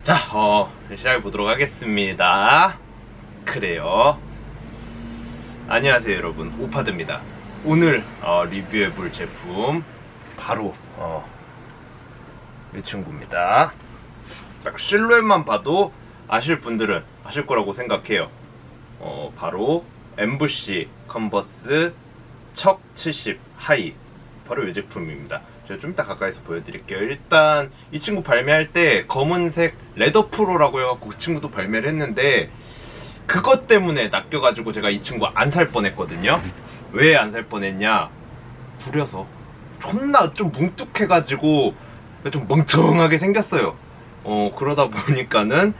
자, 시작해 보도록 하겠습니다. 그래요. 안녕하세요, 여러분. 오파드입니다. 오늘 리뷰해 볼 제품 바로 이 친구입니다. 딱 실루엣만 봐도 아실 분들은 아실 거라고 생각해요. 바로 엠부시 컨버스 척 70 하이, 바로 이 제품입니다. 제가 좀 이따 가까이서 보여드릴게요. 일단 이 친구 발매할 때 검은색 레더 프로라고 해갖고 그 친구도 발매를 했는데, 그것 때문에 낚여가지고 제가 이 친구 안 살 뻔했거든요. 왜 안 살 뻔했냐? 구려서 존나 좀 뭉툭해가지고 좀 멍청하게 생겼어요. 그러다 보니까는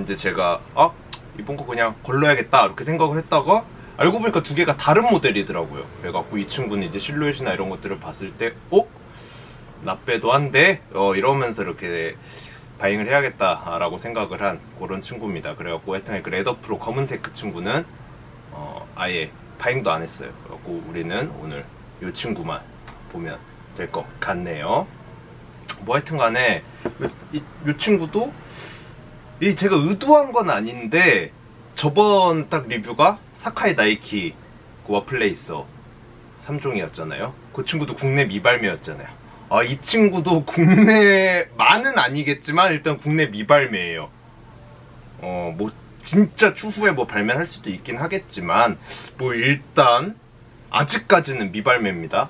이제 제가 이번 거 그냥 걸러야겠다 이렇게 생각을 했다가 알고 보니까 두 개가 다른 모델이더라고요. 그래갖고 이 친구는 이제 실루엣이나 이런 것들을 봤을 때 나빼도 한데 이러면서 이렇게 바잉을 해야겠다라고 생각을 한 그런 친구입니다. 그래갖고 하여튼 그 레더 프로 검은색 그 친구는 아예 바잉도 안 했어요. 그래갖고 우리는 오늘 이 친구만 보면 될 것 같네요. 뭐 하여튼 간에 이 친구도 제가 의도한 건 아닌데, 저번 딱 리뷰가 사카이 나이키 그 와플레이서 3종이었잖아요. 그 친구도 국내 미발매였잖아요. 이 친구도 국내만은 아니겠지만 일단 국내 미발매예요. 뭐 진짜 추후에 뭐 발매를 할 수도 있긴 하겠지만 뭐 일단 아직까지는 미발매입니다.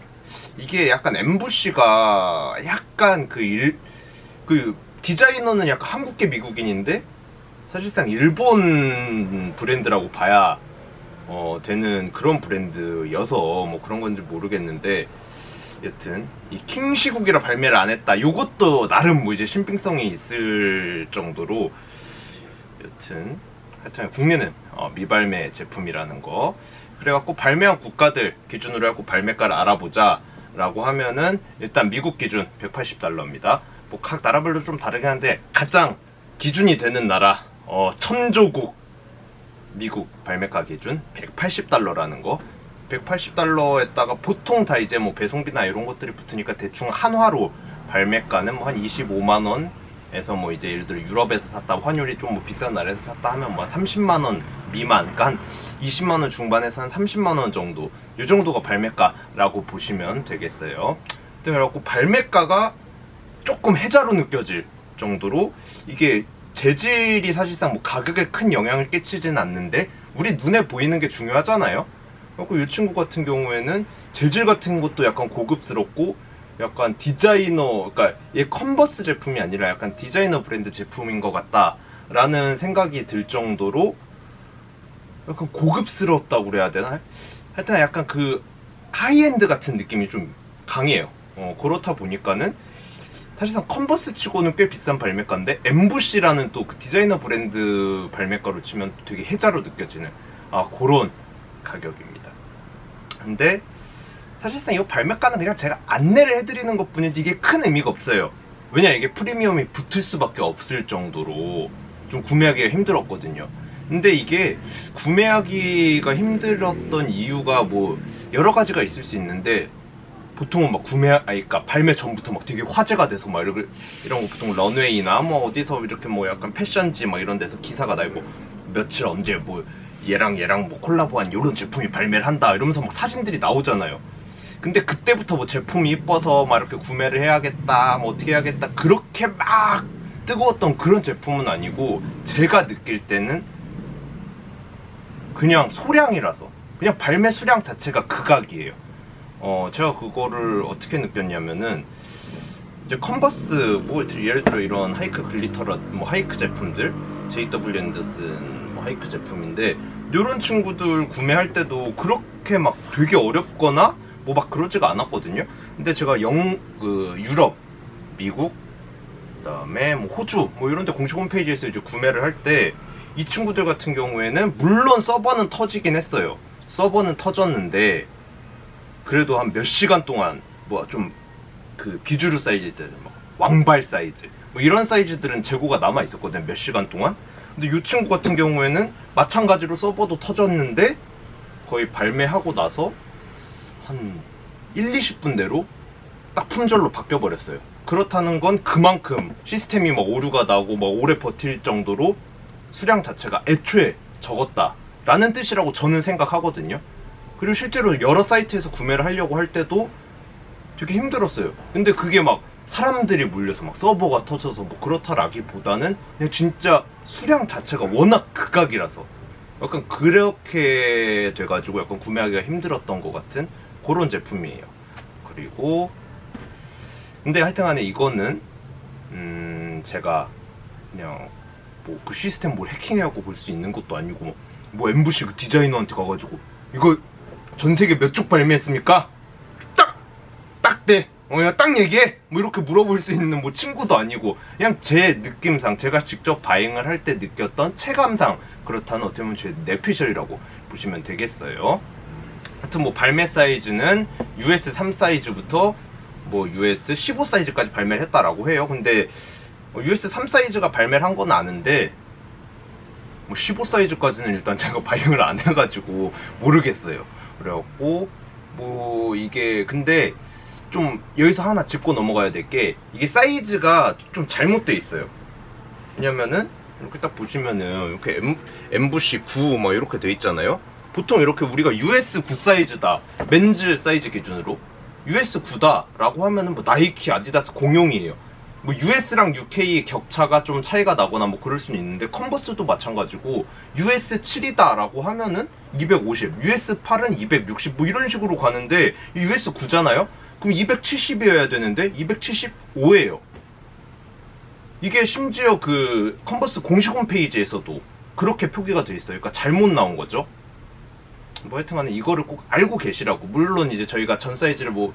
이게 약간 엠부시가 약간 그 디자이너는 약간 한국계 미국인인데 사실상 일본 브랜드라고 봐야 되는 그런 브랜드여서 뭐 그런 건지 모르겠는데, 여튼 이 킹 시국이라 발매를 안 했다, 요것도 나름 뭐 이제 신빙성이 있을 정도로, 여튼 하여튼 국내는 미발매 제품이라는 거. 그래갖고 발매한 국가들 기준으로 해갖고 발매가를 알아보자 라고 하면은 일단 미국 기준 $180입니다. 뭐 각 나라별로 좀 다르긴 한데 가장 기준이 되는 나라 천조국 미국 발매가 기준 $180라는 거. $180에다가 보통 다 이제 뭐 배송비나 이런 것들이 붙으니까 대충 한화로 발매가는 뭐 한 25만원에서 뭐 이제 예를 들어 유럽에서 샀다, 환율이 좀 뭐 비싼 나라에서 샀다 하면 뭐 30만원 미만, 그러니까 한 20만원 중반에서 한 30만원 정도, 이 정도가 발매가라고 보시면 되겠어요. 그래갖고 발매가가 조금 혜자로 느껴질 정도로, 이게 재질이 사실상 뭐 가격에 큰 영향을 끼치진 않는데 우리 눈에 보이는 게 중요하잖아요. 그리고 이 친구 같은 경우에는 재질 같은 것도 약간 고급스럽고 약간 디자이너, 그러니까 얘 컨버스 제품이 아니라 약간 디자이너 브랜드 제품인 것 같다라는 생각이 들 정도로 약간 고급스럽다고 그래야 되나? 하여튼 약간 그 하이엔드 같은 느낌이 좀 강해요. 그렇다 보니까는 사실상 컨버스 치고는 꽤 비싼 발매가인데 엠부시라는 또 그 디자이너 브랜드 발매가로 치면 되게 혜자로 느껴지는 그런 가격입니다. 근데 사실상 이 발매가는 그냥 제가 안내를 해드리는 것 뿐이지 이게 큰 의미가 없어요. 왜냐, 이게 프리미엄이 붙을 수밖에 없을 정도로 좀 구매하기가 힘들었거든요. 근데 이게 구매하기가 힘들었던 이유가 뭐 여러 가지가 있을 수 있는데, 보통은 막 그러니까 발매 전부터 막 되게 화제가 돼서 막 이런 거 보통 런웨이나 뭐 어디서 이렇게 뭐 약간 패션지 막 이런 데서 기사가 나고, 며칠 언제 뭐 얘랑 뭐 콜라보한 요런 제품이 발매를 한다 이러면서 막 사진들이 나오잖아요. 근데 그때부터 뭐 제품이 이뻐서 막 이렇게 구매를 해야겠다, 뭐 어떻게 해야겠다, 그렇게 막 뜨거웠던 그런 제품은 아니고, 제가 느낄 때는 그냥 소량이라서 그냥 발매 수량 자체가 극악이에요. 제가 그거를 어떻게 느꼈냐면은, 이제 컨버스 뭐 예를 들어 이런 하이크 글리터라 뭐 하이크 제품들, JW 앤더슨 뭐 하이크 제품인데, 요런 친구들 구매할 때도 그렇게 막 되게 어렵거나 뭐 막 그러지가 않았거든요. 근데 제가 유럽, 미국, 그다음에 뭐 호주 뭐 이런 데 공식 홈페이지에서 이제 구매를 할 때 이 친구들 같은 경우에는 물론 서버는 터지긴 했어요. 서버는 터졌는데 그래도 한 몇 시간 동안 뭐 좀 그 비주류 사이즈들, 뭐 왕발 사이즈 뭐 이런 사이즈들은 재고가 남아 있었거든요, 몇 시간 동안. 근데 이 친구 같은 경우에는 마찬가지로 서버도 터졌는데 거의 발매하고 나서 한 1, 20분 내로 딱 품절로 바뀌어 버렸어요. 그렇다는 건 그만큼 시스템이 막 오류가 나고 막 오래 버틸 정도로 수량 자체가 애초에 적었다라는 뜻이라고 저는 생각하거든요. 그리고 실제로 여러 사이트에서 구매를 하려고 할 때도 되게 힘들었어요. 근데 그게 막 사람들이 몰려서 막 서버가 터져서 뭐 그렇다라기보다는 그냥 진짜 수량 자체가 워낙 극악이라서 약간 그렇게 돼가지고 약간 구매하기가 힘들었던 것 같은 그런 제품이에요. 그리고 근데 하여튼간에 이거는 제가 그냥 뭐 그 시스템 뭘 해킹해갖고 볼 수 있는 것도 아니고 뭐 엠부시 그 디자이너한테 가가지고 이거 전 세계 몇 쪽 발매했습니까? 딱대 그냥 딱 얘기해 뭐 이렇게 물어볼 수 있는 뭐 친구도 아니고 그냥 제 느낌상 제가 직접 바잉을 할 때 느꼈던 체감상 그렇다는 어떻게 보면 제 내피셜이라고 보시면 되겠어요. 하여튼 뭐 발매 사이즈는 US 3 사이즈부터 뭐 US 15 사이즈까지 발매를 했다라고 해요. 근데 US 3 사이즈가 발매를 한 건 아는데 뭐 15 사이즈까지는 일단 제가 바잉을 안 해가지고 모르겠어요. 그래갖고 뭐 이게 근데 좀 여기서 하나 짚고 넘어가야 될 게 이게 사이즈가 좀 잘못돼 있어요. 왜냐면은 이렇게 딱 보시면은 이렇게 엠부시 9 뭐 이렇게 돼 있잖아요. 보통 이렇게 우리가 US 9 사이즈다 맨즈 사이즈 기준으로 US 9다 라고 하면은 뭐 나이키 아디다스 공용이에요. 뭐 US랑 UK 격차가 좀 차이가 나거나 뭐 그럴 수는 있는데 컨버스도 마찬가지고 US 7이다 라고 하면은 250, US 8은 260 뭐 이런 식으로 가는데 US 9잖아요? 그럼 270이어야 되는데 275예요. 이게 심지어 그 컨버스 공식 홈페이지에서도 그렇게 표기가 돼 있어요. 그러니까 잘못 나온 거죠. 뭐 하여튼간에 이거를 꼭 알고 계시라고. 물론 이제 저희가 전 사이즈를 뭐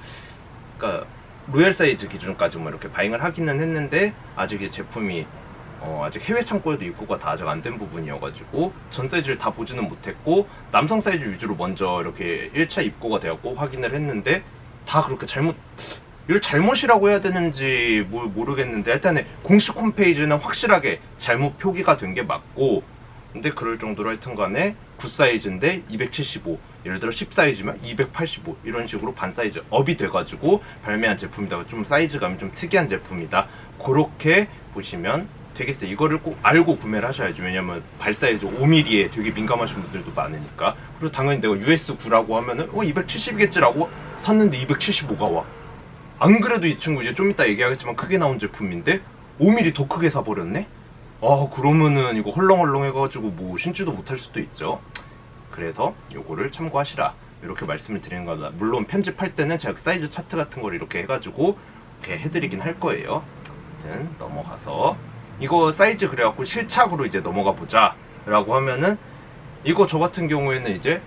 그러니까 로얄 사이즈 기준까지 뭐 이렇게 바잉을 하기는 했는데 아직 이 제품이 아직 해외 창고에도 입고가 다 아직 안 된 부분이어가지고 전 사이즈를 다 보지는 못했고 남성 사이즈 위주로 먼저 이렇게 1차 입고가 되었고 확인을 했는데 다 그렇게 이걸 잘못이라고 해야 되는지 모르겠는데 일단은 공식 홈페이지는 확실하게 잘못 표기가 된 게 맞고 근데 그럴 정도로 하여튼간에 9 사이즈인데 275 예를 들어 10 사이즈면 285 이런 식으로 반 사이즈 업이 돼가지고 발매한 제품이다. 좀 사이즈감이 좀 특이한 제품이다. 그렇게 보시면 되겠어요. 이거를 꼭 알고 구매를 하셔야죠. 왜냐면 발 사이즈 5mm에 되게 민감하신 분들도 많으니까. 그리고 당연히 내가 US9라고 하면은 270이겠지라고 샀는데 275가 와. 안 그래도 이 친구 이제 좀 이따 얘기하겠지만 크게 나온 제품인데 5mm 더 크게 사버렸네? 그러면은 이거 헐렁헐렁 해가지고 뭐 신지도 못할 수도 있죠. 그래서 요거를 참고하시라 이렇게 말씀을 드리는 거다. 물론 편집할 때는 제가 사이즈 차트 같은 걸 이렇게 해가지고 이렇게 해드리긴 할 거예요. 아무튼 넘어가서 이거 사이즈 그래갖고 실착으로 이제 넘어가 보자 라고 하면은 이거 저 같은 경우에는 이제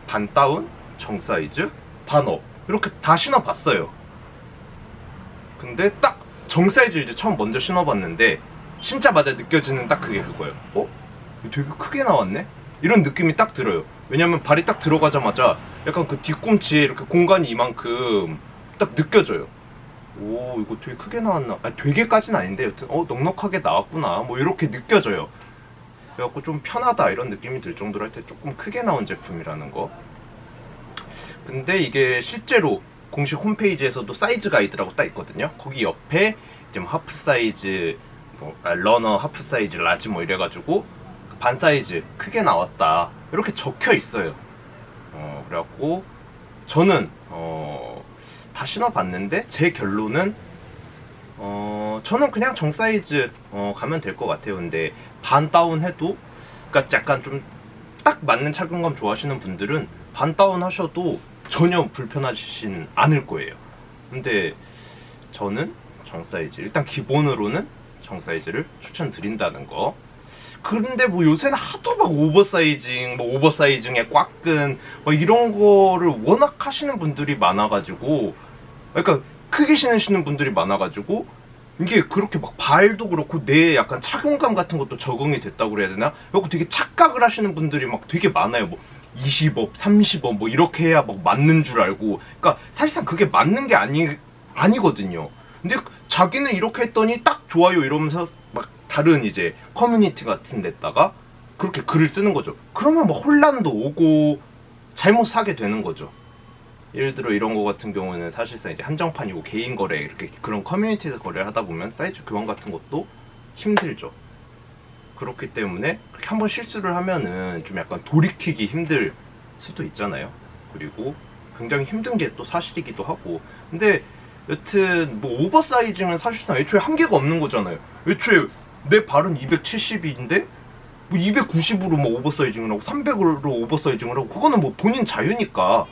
반 다운, 정 사이즈, 반업 이렇게 다 신어봤어요. 근데 딱 정 사이즈 이제 처음 먼저 신어봤는데 신자마자 느껴지는 딱 그게 그거예요. 되게 크게 나왔네? 이런 느낌이 딱 들어요. 왜냐면 발이 딱 들어가자마자 약간 그 뒤꿈치에 이렇게 공간이 이만큼 딱 느껴져요. 이거 되게 크게 나왔나? 되게까지는 아닌데 여튼 넉넉하게 나왔구나 뭐 이렇게 느껴져요. 그래갖고 좀 편하다 이런 느낌이 들 정도로 할 때 조금 크게 나온 제품이라는 거. 근데 이게 실제로 공식 홈페이지에서도 사이즈 가이드라고 딱 있거든요. 거기 옆에 이제 뭐 하프 사이즈 러너 하프 사이즈 라지 뭐 이래가지고 반 사이즈 크게 나왔다 이렇게 적혀 있어요. 그래갖고 저는 다 신어봤는데 제 결론은 저는 그냥 정 사이즈 가면 될 것 같아요. 근데 반 다운 해도 그러니까 약간 좀 딱 맞는 착용감 좋아하시는 분들은 반 다운 하셔도 전혀 불편하시진 않을 거예요. 근데 저는 정 사이즈 일단 기본으로는 정 사이즈를 추천드린다는 거. 그런데 뭐 요새는 하도 막 오버사이징, 뭐 오버사이징에 꽉끈 뭐 이런 거를 워낙 하시는 분들이 많아가지고 그러니까 크게 신으시는 분들이 많아가지고 이게 그렇게 막 발도 그렇고 내 약간 착용감 같은 것도 적응이 됐다고 그래야 되나? 그리고 되게 착각을 하시는 분들이 막 되게 많아요. 뭐 20업, 30업 뭐 이렇게 해야 막 맞는 줄 알고. 그러니까 사실상 그게 맞는 게 아니거든요. 근데 자기는 이렇게 했더니 딱 좋아요 이러면서 막 다른 이제 커뮤니티 같은 데다가 그렇게 글을 쓰는 거죠. 그러면 막 혼란도 오고 잘못 사게 되는 거죠. 예를 들어 이런 거 같은 경우는 사실상 이제 한정판이고 개인 거래 이렇게 그런 커뮤니티에서 거래를 하다 보면 사이즈 교환 같은 것도 힘들죠. 그렇기 때문에 그렇게 한번 실수를 하면은 좀 약간 돌이키기 힘들 수도 있잖아요. 그리고 굉장히 힘든 게 또 사실이기도 하고. 근데 여튼 뭐 오버사이징은 사실상 애초에 한계가 없는 거잖아요. 애초에 내 발은 270인데 뭐 290으로 뭐 오버사이징을 하고 300으로 오버사이징을 하고 그거는 뭐 본인 자유니까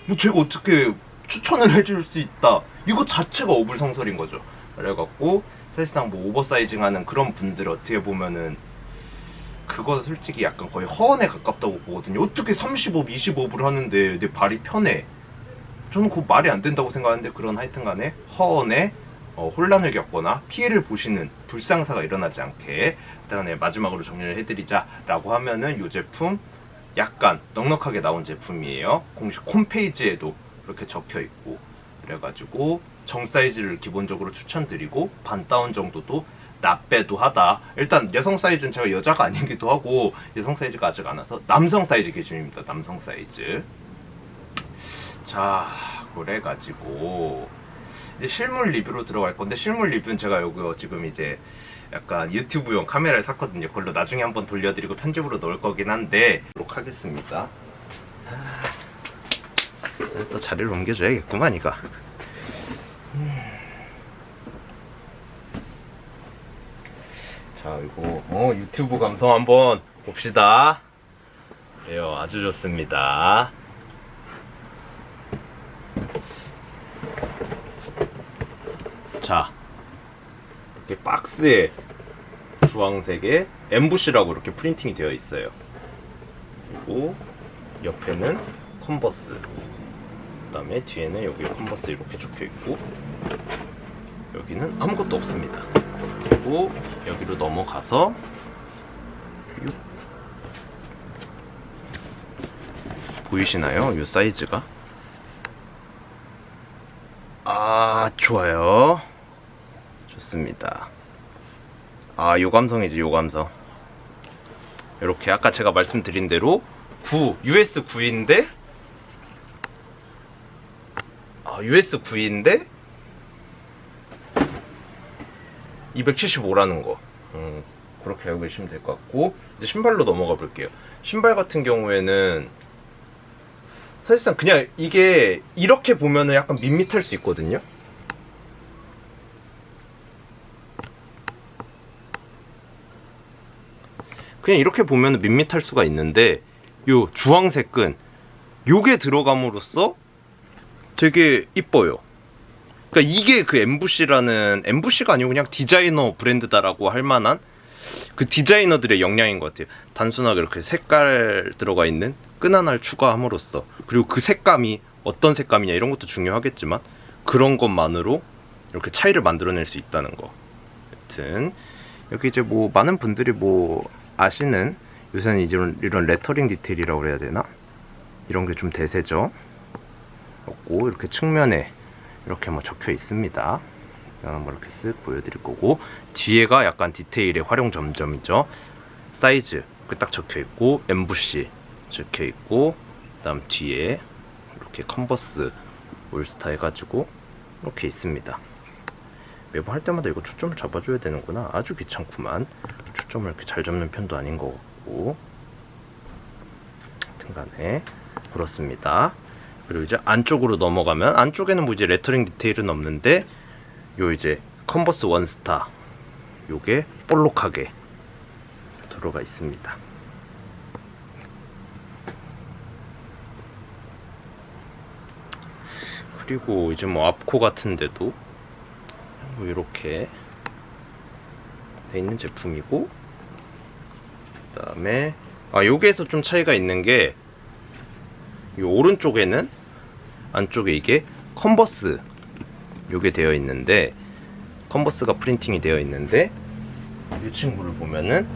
뭐 제가 어떻게 추천을 해줄 수 있다 이거 자체가 어불성설인 거죠. 그래갖고 사실상 뭐 오버사이징하는 그런 분들 어떻게 보면은 그거 솔직히 약간 거의 허언에 가깝다고 보거든요. 어떻게 30업, 20업을 하는데 내 발이 편해? 저는 그거 말이 안 된다고 생각하는데 그런 하여튼간에 허언에 혼란을 겪거나 피해를 보시는 불상사가 일어나지 않게 일단 마지막으로 정리를 해드리자라고 하면은 이 제품 약간 넉넉하게 나온 제품이에요. 공식 홈페이지에도 그렇게 적혀 있고 그래가지고 정 사이즈를 기본적으로 추천드리고 반 다운 정도도 나빼도 하다. 일단 여성 사이즈는 제가 여자가 아니기도 하고 여성 사이즈가 아직 안 와서 남성 사이즈 기준입니다. 남성 사이즈. 자, 그래가지고 이제 실물 리뷰로 들어갈 건데 실물 리뷰는 제가 요거 지금 이제 약간 유튜브용 카메라를 샀거든요. 그걸로 나중에 한번 돌려드리고 편집으로 넣을 거긴 한데 그렇게 하겠습니다. 또 자리를 옮겨줘야겠구만 이거. 자, 이거 유튜브 감성 한번 봅시다. 예요, 아주 좋습니다. 자, 이렇게 박스에 주황색에 엠부시라고 이렇게 프린팅이 되어 있어요. 그리고 옆에는 컨버스, 그 다음에 뒤에는 여기 컨버스 이렇게 적혀 있고 여기는 아무것도 없습니다. 그리고 여기로 넘어가서 보이시나요? 이 사이즈가 좋아요. 좋습니다. 요 감성이죠, 요 감성. 이렇게 아까 제가 말씀드린 대로 US 9인데 US 9인데 275라는 거. 그렇게 알고 계시면 될 것 같고 이제 신발로 넘어가 볼게요. 신발 같은 경우에는 사실상 그냥 이게 이렇게 보면은 약간 밋밋할 수 있거든요. 그냥 이렇게 보면은 밋밋할 수가 있는데 요 주황색 끈 요게 들어감으로써 되게 이뻐요. 그러니까 이게 그 엠부시가 아니고 그냥 디자이너 브랜드다라고 할 만한 그 디자이너들의 역량인 것 같아요. 단순하게 이렇게 색깔 들어가 있는 끈 하나를 추가함으로써 그리고 그 색감이 어떤 색감이냐 이런 것도 중요하겠지만 그런 것만으로 이렇게 차이를 만들어낼 수 있다는 거. 여튼 여기 이제 뭐 많은 분들이 뭐 아시는 요새는 이제 이런 레터링 디테일이라고 그래야 되나? 이런 게 좀 대세죠. 없고 이렇게 측면에 이렇게 뭐 적혀 있습니다. 한번 이렇게 쓱 보여드릴 거고 뒤에가 약간 디테일의 활용 점점이죠. 사이즈 딱 적혀 있고 엠부시 적혀 있고 그다음 뒤에 이렇게 컨버스 올스타 해가지고 이렇게 있습니다. 매번 할 때마다 이거 초점을 잡아줘야 되는구나. 아주 귀찮구만. 초점을 이렇게 잘 잡는 편도 아닌 것 같고 하여튼간에 그렇습니다. 그리고 이제 안쪽으로 넘어가면 안쪽에는 뭐 이제 레터링 디테일은 없는데 요 이제 컨버스 원스타 요게 볼록하게 들어가 있습니다. 그리고 이제 뭐 앞코 같은데도 뭐 이렇게 돼 있는 제품이고 그다음에 여기에서 좀 차이가 있는 게 이 오른쪽에는 안쪽에 이게 컨버스 요게 되어 있는데 컨버스가 프린팅이 되어 있는데 이 친구를 보면은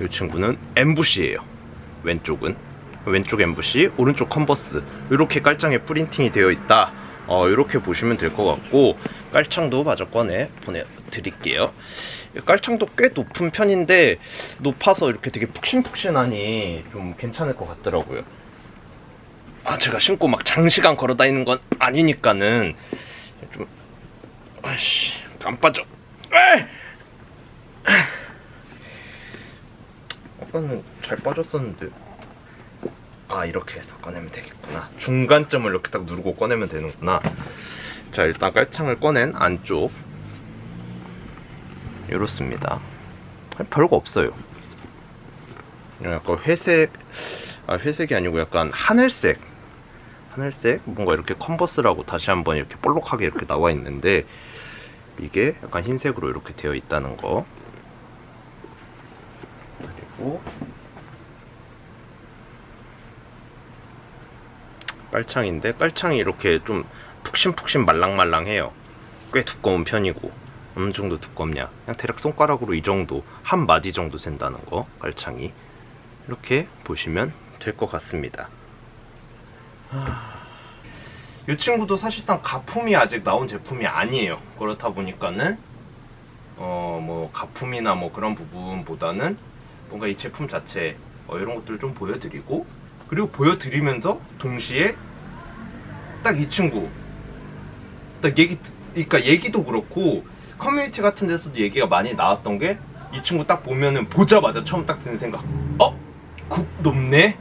이 친구는 엠부시예요. 왼쪽 엠부시, 오른쪽 컨버스 이렇게 깔창에 프린팅이 되어 있다. 이렇게 보시면 될 것 같고 깔창도 마저 꺼내 보내드릴게요. 깔창도 꽤 높은 편인데 높아서 이렇게 되게 푹신푹신하니 좀 괜찮을 것 같더라고요. 제가 신고 막 장시간 걸어 다니는 건 아니니까는 좀 아이씨 안 빠져. 아까는 잘 빠졌었는데. 이렇게 해서 꺼내면 되겠구나. 중간점을 이렇게 딱 누르고 꺼내면 되는구나. 자, 일단 깔창을 꺼낸 안쪽 이렇습니다. 별거 없어요. 약간 회색, 회색이 아니고 약간 하늘색 뭔가 이렇게 컨버스라고 다시 한번 이렇게 볼록하게 이렇게 나와 있는데, 이게 약간 흰색으로 이렇게 되어 있다는 거. 그리고 깔창인데, 깔창이 이렇게 좀 푹신푹신 말랑말랑해요. 꽤 두꺼운 편이고. 어느 정도 두껍냐, 그냥 대략 손가락으로 이 정도, 한 마디 정도 된다는 거. 깔창이 이렇게 보시면 될 것 같습니다. 이 친구도 사실상 가품이 아직 나온 제품이 아니에요. 그렇다 보니까는 뭐 가품이나 뭐 그런 부분보다는 뭔가 이 제품 자체 이런 것들 좀 보여드리고, 그리고 보여드리면서 동시에 딱 이 친구 딱 그러니까 얘기도 그렇고 커뮤니티 같은 데서도 얘기가 많이 나왔던 게, 이 친구 딱 보면은 보자마자 처음 딱 드는 생각, 굽 높네?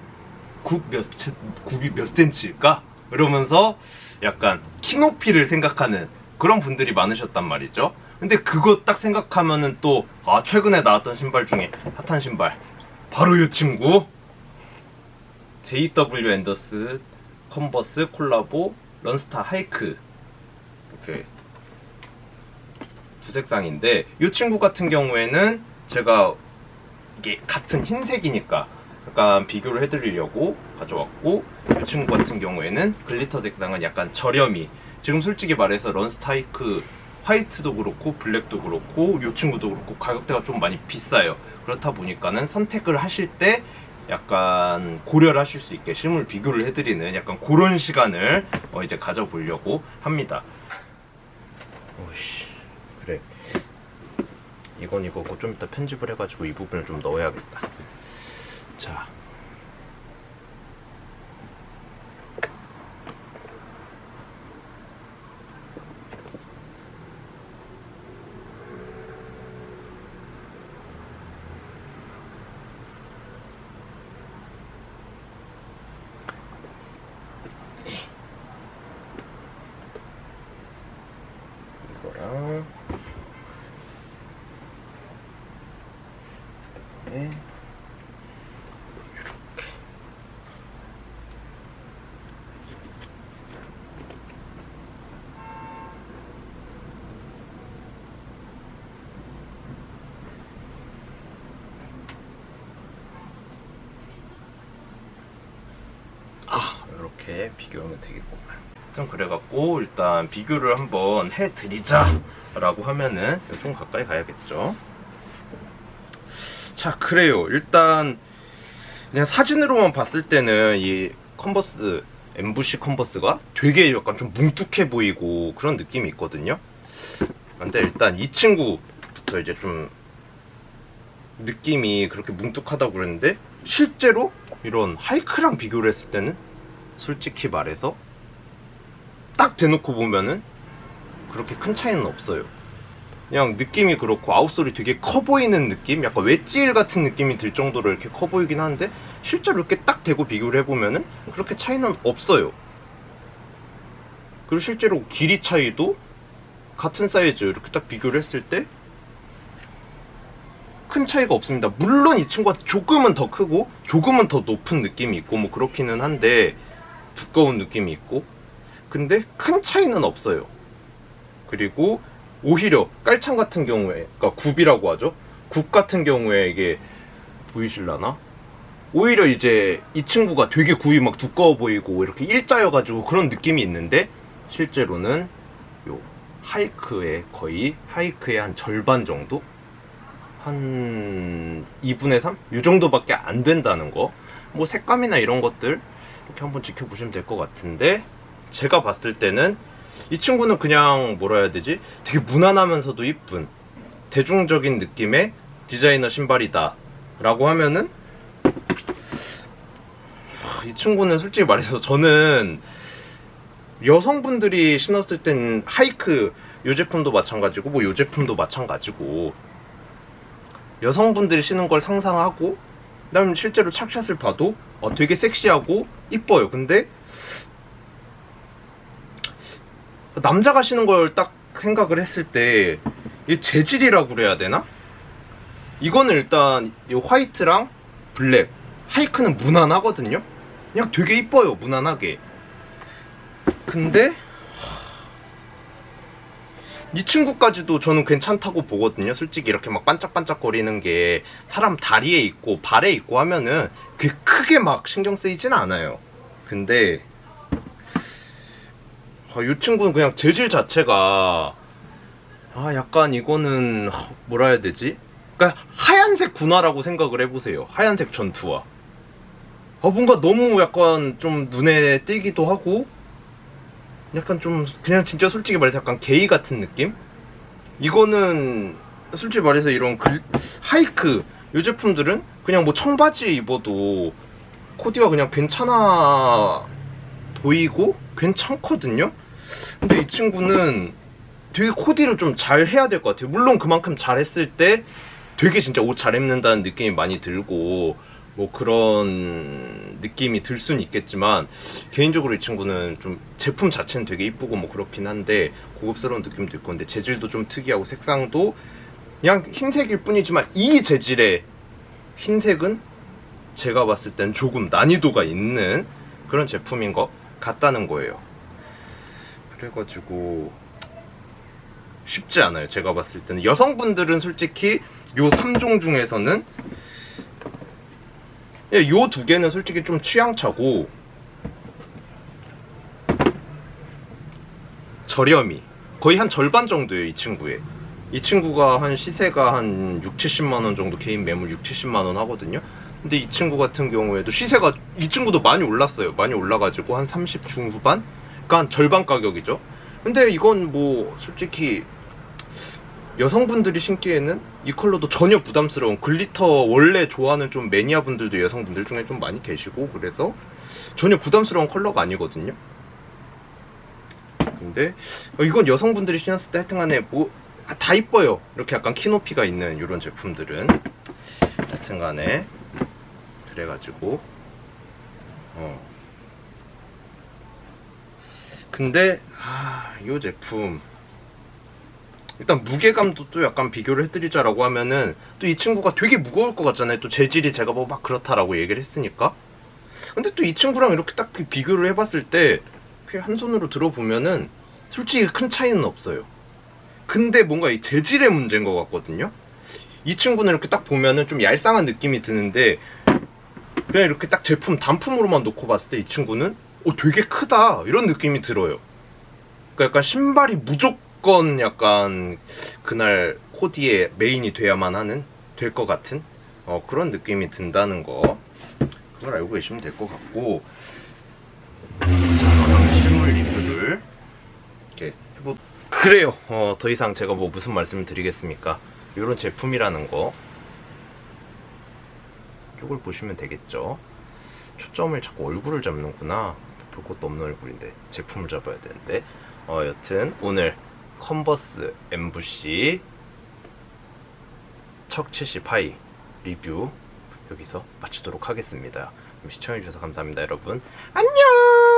굽이 몇 센치일까? 이러면서 약간 키높이를 생각하는 그런 분들이 많으셨단 말이죠. 근데 그거 딱 생각하면은 또 최근에 나왔던 신발 중에 핫한 신발, 바로 이 친구 JW 앤더슨 컨버스 콜라보 런스타 하이크, 이렇게 두 색상인데, 이 친구 같은 경우에는 제가 이게 같은 흰색이니까 약간 비교를 해드리려고 가져왔고, 이 친구 같은 경우에는 글리터 색상은 약간 저렴이, 지금 솔직히 말해서 런스타 하이크 화이트도 그렇고 블랙도 그렇고 이 친구도 그렇고 가격대가 좀 많이 비싸요. 그렇다 보니까는 선택을 하실 때 약간 고려를 하실 수 있게 실물 비교를 해드리는 약간 그런 시간을 이제 가져보려고 합니다. 오씨, 그래, 이건 이거고 좀 이따 편집을 해가지고 이 부분을 좀 넣어야겠다. 자, 이거랑 이렇게 이렇게 비교하면 되겠구만. 좀 그래갖고 일단 비교를 한번 해드리자 라고 하면은 좀 가까이 가야겠죠. 자, 그래요. 일단 그냥 사진으로만 봤을 때는 이 컨버스, 엠부시 컨버스가 되게 약간 좀 뭉툭해 보이고 그런 느낌이 있거든요. 근데 일단 이 친구부터 이제 좀 느낌이 그렇게 뭉툭하다고 그랬는데, 실제로 이런 하이크랑 비교를 했을 때는 솔직히 말해서 딱 대놓고 보면은 그렇게 큰 차이는 없어요. 그냥 느낌이 그렇고 아웃솔이 되게 커 보이는 느낌? 약간 웨지일 같은 느낌이 들 정도로 이렇게 커 보이긴 하는데, 실제로 이렇게 딱 대고 비교를 해보면은 그렇게 차이는 없어요. 그리고 실제로 길이 차이도 같은 사이즈 이렇게 딱 비교를 했을 때 큰 차이가 없습니다. 물론 이 친구가 조금은 더 크고 조금은 더 높은 느낌이 있고 뭐 그렇기는 한데, 두꺼운 느낌이 있고, 근데 큰 차이는 없어요. 그리고 오히려 깔창 같은 경우에, 그러니까 굽이라고 하죠. 굽 같은 경우에 이게 보이실라나? 오히려 이제 이 친구가 되게 굽이 막 두꺼워 보이고 이렇게 일자여가지고 그런 느낌이 있는데, 실제로는 요 하이크의 거의 하이크의 한 절반 정도? 한 2분의 3? 이 정도밖에 안 된다는 거. 뭐 색감이나 이런 것들 이렇게 한번 지켜보시면 될 것 같은데, 제가 봤을 때는 이 친구는 그냥 뭐라 해야 되지? 되게 무난하면서도 이쁜 대중적인 느낌의 디자이너 신발이다 라고 하면은 이 친구는 솔직히 말해서 저는 여성분들이 신었을 땐 하이크 요 제품도 마찬가지고 뭐 요 제품도 마찬가지고 여성분들이 신은 걸 상상하고 그다음 실제로 착샷을 봐도 되게 섹시하고 이뻐요. 근데 남자가 신은 걸 딱 생각을 했을 때 이 재질이라고 그래야 되나? 이거는 일단 이 화이트랑 블랙 하이크는 무난하거든요. 그냥 되게 이뻐요, 무난하게. 근데 이 친구까지도 저는 괜찮다고 보거든요. 솔직히 이렇게 막 반짝반짝거리는 게 사람 다리에 있고 발에 있고 하면은 그게 크게 막 신경 쓰이진 않아요. 근데 이 친구는 그냥 재질 자체가 약간 이거는 뭐라 해야 되지? 그러니까 하얀색 군화라고 생각을 해보세요. 하얀색 전투화. 뭔가 너무 약간 좀 눈에 띄기도 하고 약간 좀 그냥 진짜 솔직히 말해서 약간 게이 같은 느낌? 이거는 솔직히 말해서 이런 하이크 이 제품들은 그냥 뭐 청바지 입어도 코디가 그냥 괜찮아 보이고 괜찮거든요? 근데 이 친구는 되게 코디를 좀 잘 해야 될 것 같아요. 물론 그만큼 잘했을 때 되게 진짜 옷 잘 입는다는 느낌이 많이 들고 뭐 그런 느낌이 들 수는 있겠지만 개인적으로 이 친구는 좀 제품 자체는 되게 이쁘고 뭐 그렇긴 한데 고급스러운 느낌도 있고 근데 재질도 좀 특이하고 색상도 그냥 흰색일 뿐이지만 이 재질의 흰색은 제가 봤을 땐 조금 난이도가 있는 그런 제품인 것 같다는 거예요. 그래가지고 쉽지 않아요. 제가 봤을 때는 여성분들은 솔직히 요 3종 중에서는 요 두 개는 솔직히 좀 취향차고 저렴이 거의 한 절반 정도예요. 이 친구의 이 친구가 한 시세가 한 6, 70만원 정도 개인 매물 6, 70만원 하거든요. 근데 이 친구 같은 경우에도 시세가 이 친구도 많이 올랐어요. 많이 올라가지고 한 30 중후반? 그러니까 한 절반 가격이죠. 근데 이건 뭐 솔직히 여성분들이 신기에는 이 컬러도 전혀 부담스러운 글리터 원래 좋아하는 좀 매니아 분들도 여성분들 중에 좀 많이 계시고 그래서 전혀 부담스러운 컬러가 아니거든요. 근데 이건 여성분들이 신었을 때 하여튼간에 뭐 다 이뻐요. 이렇게 약간 키높이가 있는 이런 제품들은 하여튼간에 그래가지고 근데 이 제품 일단 무게감도 또 약간 비교를 해드리자라고 하면은 또 이 친구가 되게 무거울 것 같잖아요. 또 재질이 제가 뭐 막 그렇다라고 얘기를 했으니까. 근데 또 이 친구랑 이렇게 딱 비교를 해봤을 때 한 손으로 들어보면은 솔직히 큰 차이는 없어요. 근데 뭔가 이 재질의 문제인 것 같거든요. 이 친구는 이렇게 딱 보면은 좀 얄쌍한 느낌이 드는데 그냥 이렇게 딱 제품 단품으로만 놓고 봤을 때 이 친구는 되게 크다 이런 느낌이 들어요. 그러니까 약간 신발이 무조건 약간 그날 코디의 메인이 돼야만 하는 될 것 같은 그런 느낌이 든다는 거 그걸 알고 계시면 될 것 같고 실물 리뷰를 이렇게 해보 그래요. 더 이상 제가 뭐 무슨 말씀을 드리겠습니까? 이런 제품이라는 거 이걸 보시면 되겠죠. 초점을 자꾸 얼굴을 잡는구나. 볼 것도 없는 얼굴인데 제품을 잡아야 되는데 여튼 오늘 컨버스 MVC 척 70 하이 리뷰 여기서 마치도록 하겠습니다. 시청해주셔서 감사합니다 여러분. 안녕.